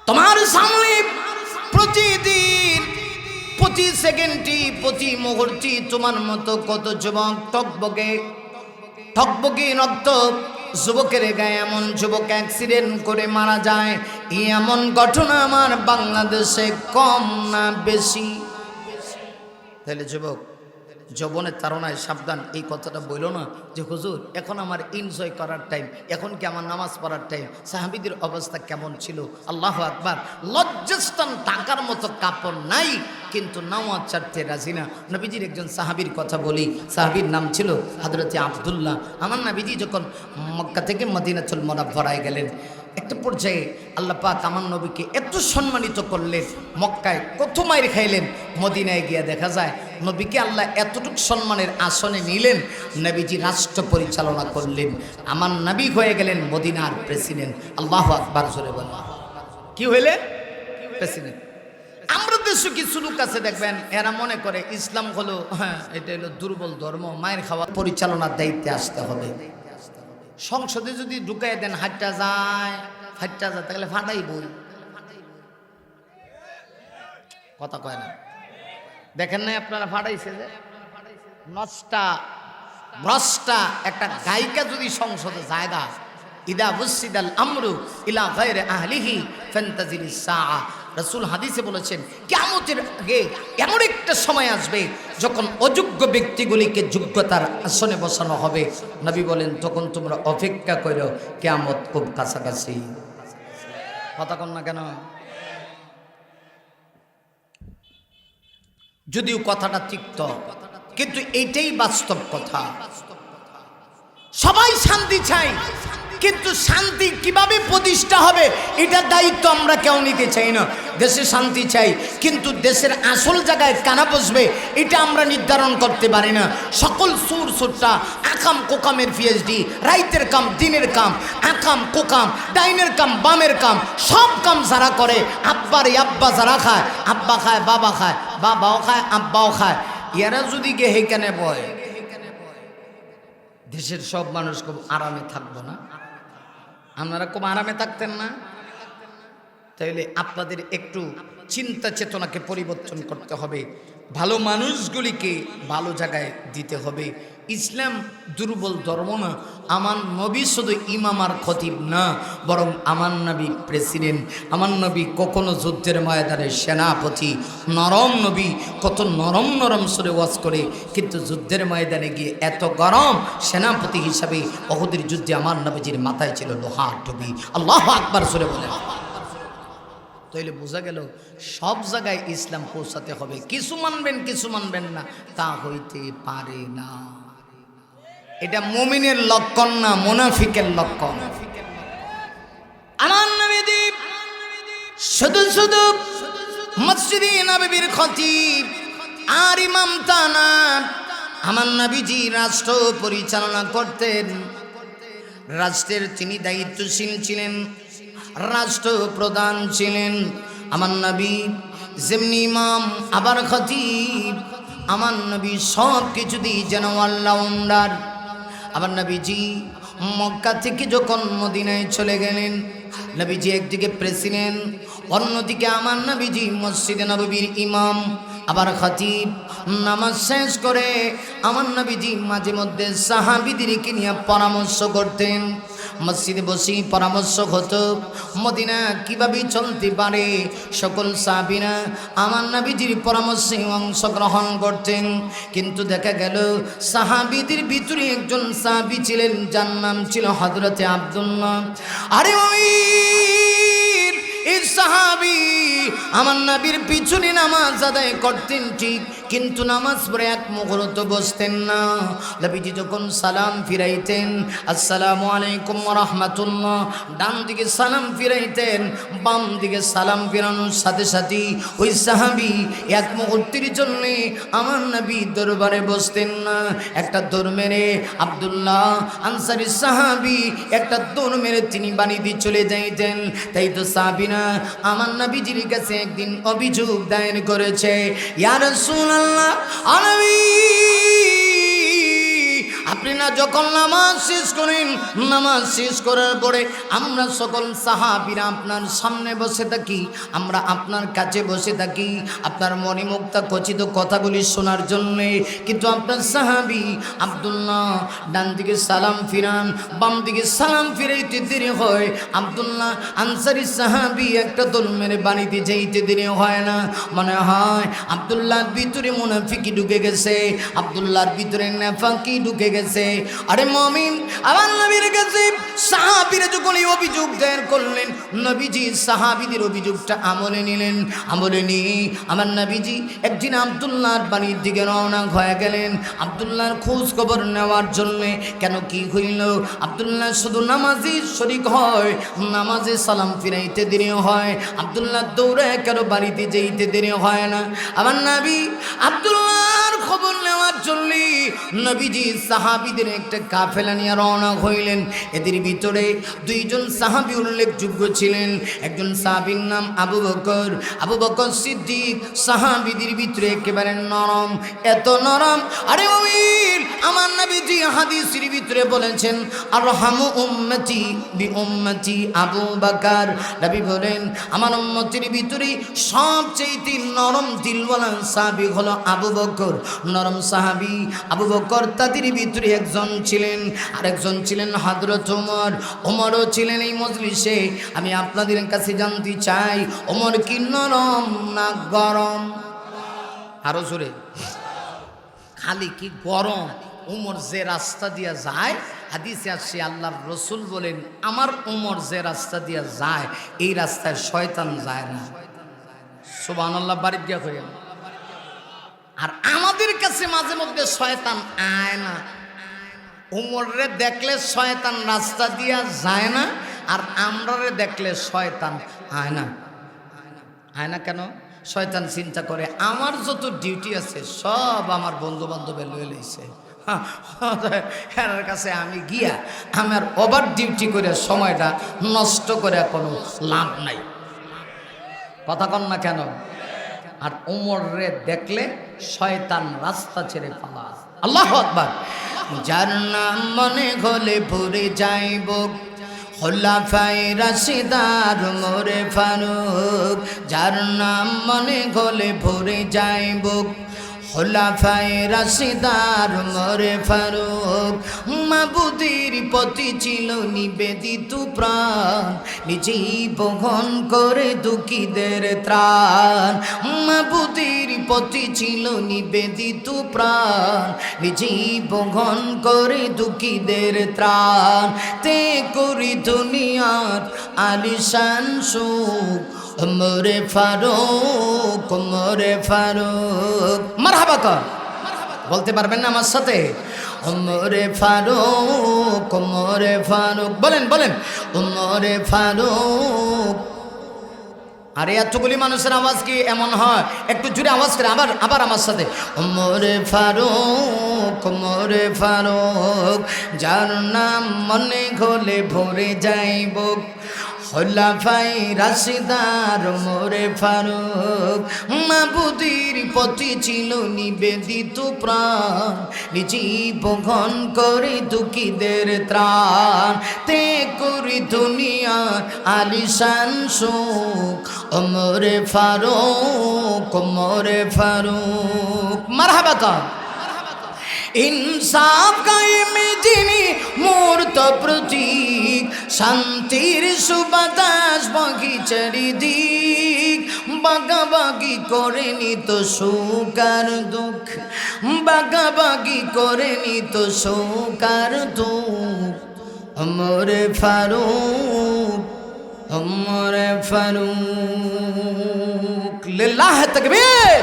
তোমার সামনে প্রতিদিন প্রতি সেকেন্ডে প্রতি মুহূর্তে তোমার মতো কত যুবক টকবকে রক্ত যুবকের গায়ে এমন যুবক অ্যাক্সিডেন্ট করে মারা যায়, এমন ঘটনা আমার বাংলাদেশে কম না বেশি? তাহলে যুবক যৌবনের তাড়নায় সাবধান। এই কথাটা বললো না যে হুজুর এখন আমার এনজয় করার টাইম, এখন কি আমার নামাজ পড়ার টাইম? সাহাবীদের অবস্থা কেমন ছিল? আল্লাহু আকবার। লজ্জাস্থান টাকার মতো কাপড় নাই, কিন্তু নামাজ ছাড়তে রাজি না। নবীজির একজন সাহাবীর কথা বলি, সাহাবীর নাম ছিল হযরতে আব্দুল্লাহ। আমার নবীজি যখন মক্কা থেকে মদিনাতুল মুনাওয়ারায় গেলেন, একটা পর্যায়ে আল্লাহ পাক আমার নবীকে এত সম্মানিত করলেন, মক্কায় কত মাইর খাইলেন, মদিনায় গিয়ে দেখা যায় নবীকে আল্লাহ এতটুকু সম্মানের আসনে নিলেন, নবীজি রাষ্ট্র পরিচালনা করলেন, আমার নবী হয়ে গেলেন মদিনার প্রেসিডেন্ট। আল্লাহু আকবার জোরে বলেন। কি হইলেন? প্রেসিডেন্ট। আমরা দেশে কিছু লোক আছে দেখবেন, এরা মনে করে ইসলাম হলো এটা হলো দুর্বল ধর্ম, মায়ের খাওয়া পরিচালনার দায়িত্বে আসতে হবে। সংসদে যদি ঢুকাই দেন হাঁটটা যায় তাহলে ফাটাই বই, কথা কয় না। দেখেন নাই আপনারা ফাটাইছে যে নষ্টা একটা গায়িকা যদি সংসদে জায়গা, ইদা বুসিদাল আমরু ইলা গায়রি আহলিহি ফান্তাজিলিস সাআ। রাসূল হাদিসে বলেছেন কিয়ামতের আগে এমন একটা সময় আসবে যখন অযোগ্য ব্যক্তিগুলিকে যোগ্যতার আসনে বসানো হবে। নবী বলেন তখন তোমরা অপেক্ষা করো, কিয়ামত খুব কাছাকাছি। কথা কন না কেন? যদিও কথাটা তিক্ত, কিন্তু এইটাই বাস্তব কথা। সবাই শান্তি চাই, কিন্তু শান্তি কিভাবে প্রতিষ্ঠা হবে এটার দায়িত্ব আমরা কেউ নিতে চাই না। দেশে শান্তি চাই, কিন্তু দেশের আসল জায়গায় কানা বসবে এটা আমরা নির্ধারণ করতে পারি না। সকল সুর সুরটা আকাম কোকামের পিএইচডি, রাইতের কাম দিনের কাম, আকাম কোকাম, ডাইনের কাম বামের কাম, সব কাম যারা করে, আব্বার আব্বা যারা খায়, আব্বা খায় বাবা খায়, বাবাও খায় আব্বাও খায়, এরা যদি গে হেকানে বয়, দেশের সব মানুষ খুব আরামে থাকবো না? আপনারা খুব আরামে থাকতেন না? তাইলে আপনাদের একটু চিন্তা চেতনাকে পরিবর্তন করতে হবে, ভালো মানুষগুলিকে ভালো জায়গায় দিতে হবে। ইসলাম দুর্বল ধর্ম না। আমার নবী শুধু ইমাম আর খতিব না, বরং আমার নবী প্রেসিডেন্ট। আমার নবী কখনো যুদ্ধের ময়দানে সেনাপতি, নরম নবী, কত নরম নরম সুরে ওয়াজ করে, কিন্তু যুদ্ধের ময়দানে গিয়ে এত গরম। সেনাপতি হিসাবে উহুদের যুদ্ধে আমার নবীজির মাথায় ছিল লোহার টুপি। আল্লাহু আকবার সুরে বলেন। তাইলে বোঝা গেল সব জায়গায় ইসলাম পৌঁছাতে হবে। কিছু মানবেন কিছু মানবেন না, তা হইতে পারে না। এটা মুমিনের লক্ষণ না, মুনাফিকের লক্ষণ। আমার নবীজি শুধু শুধু মসজিদে নববীর খতিব আর ইমাম তা না, আমার নবীজি রাষ্ট্র পরিচালনা করতেন। রাষ্ট্রের তিনি দায়িত্বশীল ছিলেন, রাষ্ট্র প্রধান ছিলেন। আমার নবী যেমনি ইমাম আবার খতিব, আমার নবী সব কিছু দিয়ে যেন অলরাউন্ডার। আমার নবীজি মক্কা থেকে যখন মদিনায় চলে গেলেন, নবীজি একদিকে প্রেসিডেন্ট, অন্যদিকে আমার নবীজি মসজিদে নববীর ইমাম আবার খতিব। নামাজ শেষ করে আমার নবীজি মাঝে মধ্যে সাহাবীদেরকে নিয়ে পরামর্শ করতেন। মসজিদে বসে পরামর্শ হতো মদিনা কিভাবে চলতে পারে। সকল সাহাবীরা আমার নবীজির পরামর্শে অংশগ্রহণ করতেন। কিন্তু দেখা গেল সাহাবীদের ভিতরে একজন সাহাবী ছিলেন, যার নাম ছিল হযরতে আব্দুল্লাহ। আরে ওই এই সাহাবী আমার নবীর পিছনে নামাজ আদায় করতেন ঠিক, কিন্তু নামাজ পড়ে এক মুহূর্ত বসতেন না। নবীজি যখন সালাম ফিরাইতেন, আসসালামু আলাইকুম ওয়া রাহমাতুল্লাহ, ডান দিকে সালাম ফিরাইতেন, বাম দিকে সালাম ফিরানোর সাথে সাথে ওই সাহাবী এক মুহূর্তের জন্য আমার নবী দরবারে বসতেন না। একটা দৌড় মেরে আব্দুল্লাহ আনসারী সাহাবী একটা দৌড় মেরে তিনি বাড়িতে চলে যাইতেন। তাই তো সাহাবীরা আমার নবীজির কাছে একদিন অভিযোগ দায়ের করেছে, ইয়া রাসূলুল্লাহ, আপনি না যখন নামাজ শেষ করেন, নামাজ শেষ করার পরে আমরা সকল সাহাবীরা আপনার সামনে বসে থাকি, আমরা আপনার কাছে বসে থাকি আপনার মনে মুক্তা খচিত কথাগুলি শোনার জন্যে। কিন্তু আপনার সাহাবী আব্দুল্লাহ ডান দিকে সালাম ফিরান, বাম দিকে সালাম ফিরাইতে দেরি হয়। আব্দুল্লাহ আনসারী সাহাবী একটা দোল মেরে বাড়িতে যাইতে দেরি হয় না। মনে হয় আব্দুল্লাহর ভিতরে মুনাফিকি ঢুকে গেছে, আব্দুল্লাহর ভিতরে নাফাকি ঢুকে গেছে। আরে মুমিন, আমার নবীর কাছে সাহাবীরা যখন এই অভিযোগ দায়ের করলেন, নবীজি সাহাবীদের অভিযোগটা আমলে নিলেন। আমলে নিয়ে আমার নবীজি একদিন আব্দুল্লাহর বাড়ির দিকে রওনা হয়ে গেলেন আব্দুল্লাহর খোঁজ খবর নেওয়ার জন্যে। কেন কি হইল? আব্দুল্লাহ শুধু নামাজি শরীক হয়, নামাজে সালাম ফিরাইতে দেরি হয়, আব্দুল্লাহ দৌড়ে কেন বাড়িতে যেতে দেরি হয় না। আমার নবী আব্দুল্লাহর খবর নেওয়ার জন্য নবীজি সাহাবীদের একটা কাফেলা নিয়ে রওনা হইলেন। এদের ভিতরে দুইজন সাহাবী উল্লেখযোগ্য ছিলেন। একজন সাহাবীর নাম আবু বকর, আবু বকর সিদ্দিক সাহাবীদের ভিতরে একেবারে নরম, এত নরম। আরে মুমিন, আমার নবীজি হাদিসের ভিতরে বলেছেন আরহামু উম্মতি বি উম্মতি আবু বকর। নবী বলেন আমার উম্মতের ভিতরে সবচেয়ে নরম দিলওয়ালা সাহাবী হলো আবু বকর। নরম সাহাবী আবু বকর, তাদের ভিতরে একজন ছিলেন, আরেকজন ছিলেন হযরত ওমর। ওমরও ছিলেন এই মজলিসে। আমি আপনাদের কাছে জানতে চাই, ওমর কি নরম না গরম? আরো জোরে, খালি কি গরম? ওমর যে রাস্তা দিয়া যায়, হাদিসে আসছে আল্লাহর রাসূল বলেন আমার ওমর যে রাস্তা দিয়া যায় এই রাস্তায় শয়তান যায় না। সুবহানাল্লাহ, বাড়ি দিয়া হয়ে। আর আমাদের কাছে মাঝে মধ্যে শয়তান আয় না। ওমরে দেখলে শয়তান রাস্তা দিয়া যায় না, আর আমরারে দেখলে শয়তান আয় না। আয় না কেন? শয়তান চিন্তা করে আমার যত ডিউটি আছে সব আমার বন্ধু বান্ধবে লয়ে লইছে, এর কাছে আমি গিয়া আমার ওভার ডিউটি করে সময়টা নষ্ট করে কোনো লাভ নাই। কথা কন না কেন? আর ওমরে দেখলে শয়তান রাস্তা ছেড়ে পালা। আল্লাহু আকবার। যার নাম মনে হলে ভরে যাইব খোলাফায়ে রাশিদার মোরে ফারুক। যার নাম মনে হলে ভরে যাইব খোলাফায়ে রাশিদার মোরে ফারুক। মাবুদের প্রতি ছিল নিবেদিত প্রাণ, নিজেই বহন করে দুঃখীদের ত্রাণ। মাবুদের প্রতি ছিল নিবেদিত প্রাণ, নিজেই বহন করে দুঃখীদের ত্রাণ। তে করি দুনিয়ার আলিশান সুখ মোরে ফারুক, মোরে ফারুক। মারহাবা কর, বলতে পারবেন না আমার সাথে? মোরে ফারুক, মোরে ফারুক। বলেন বলেন, মোরে ফারুক। আরে এতগুলি মানুষের আওয়াজ কি এমন হয়? একটু জোরে আওয়াজ করে আবার আমার সাথে, মোরে ফারুক, মোরে ফারুক। যার নাম মনে হলে ভরে যাইব খোলাফায়ে রাশিদার মোরে ফারুক। মাবুদের প্রতি ছিল নিবেদিত প্রাণ, নিজেই বহন করে দুঃখীদের ত্রাণ। তে করি দুনিয়ার আলিশান সুখ মোরে ফারুক, মোরে ফারুক। মারহাবা কর। ইনসাফ কায়েমে যিনি মূর্ত প্রতীক, শান্তির সুবাতাস বহি চারিদিক। বাগাবাগি করে নিত সুখ আর দুঃখ, বাগাবাগি করে নিত সুখ আর দুঃখ। মোরে ফারুক, মোরে ফারুক। লিল্লাহ তাকবীর।